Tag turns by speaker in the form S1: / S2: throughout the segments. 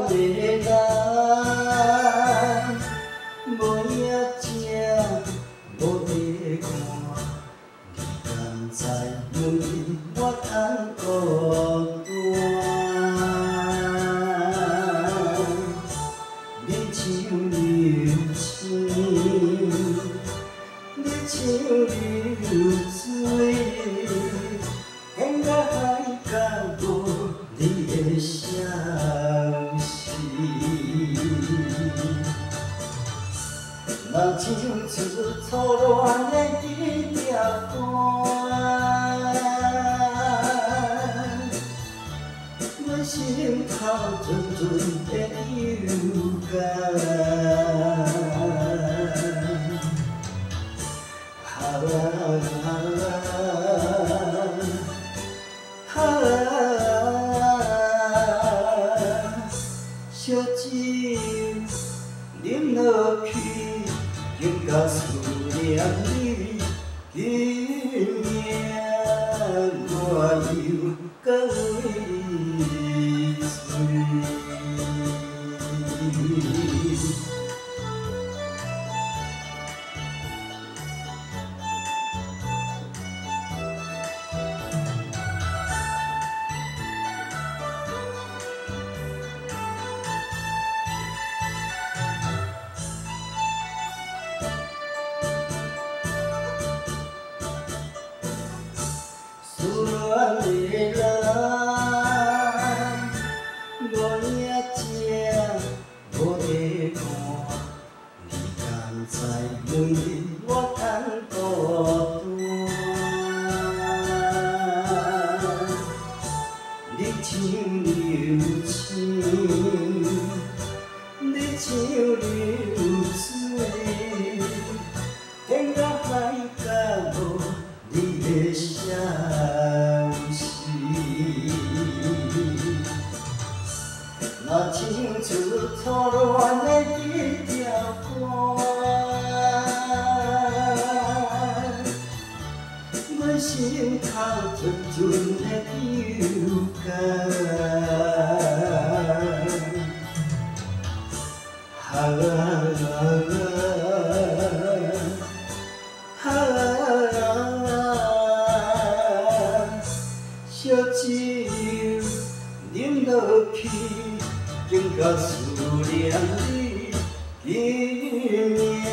S1: 的人，无影正，无地看，你敢知问我通孤单？你像流星，你像流水。 天涯海角无你的消息，若唱出初恋的彼条歌，阮心头阵阵的有感。烧酒饮落去，竟甲思念你，今夜我又搁为你醉。思恋的人，无影正，无地看，你敢知问我通孤单？你像流星，你像流水，天涯海角无你的消息。 若唱出初恋的彼条歌，阮心头阵阵的有感。烧酒饮落去。 竟甲思念你，今夜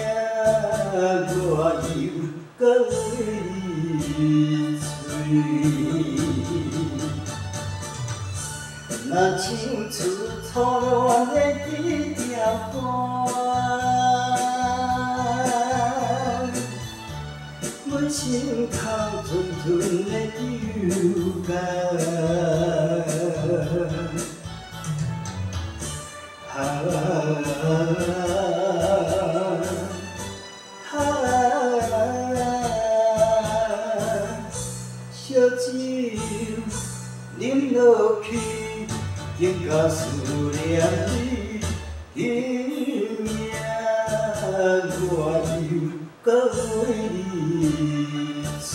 S1: 我又搁为你醉。若唱出初恋的彼条歌，阮心头阵阵的有感。 烧酒饮落去，竟甲思念你，今夜我又搁为你醉。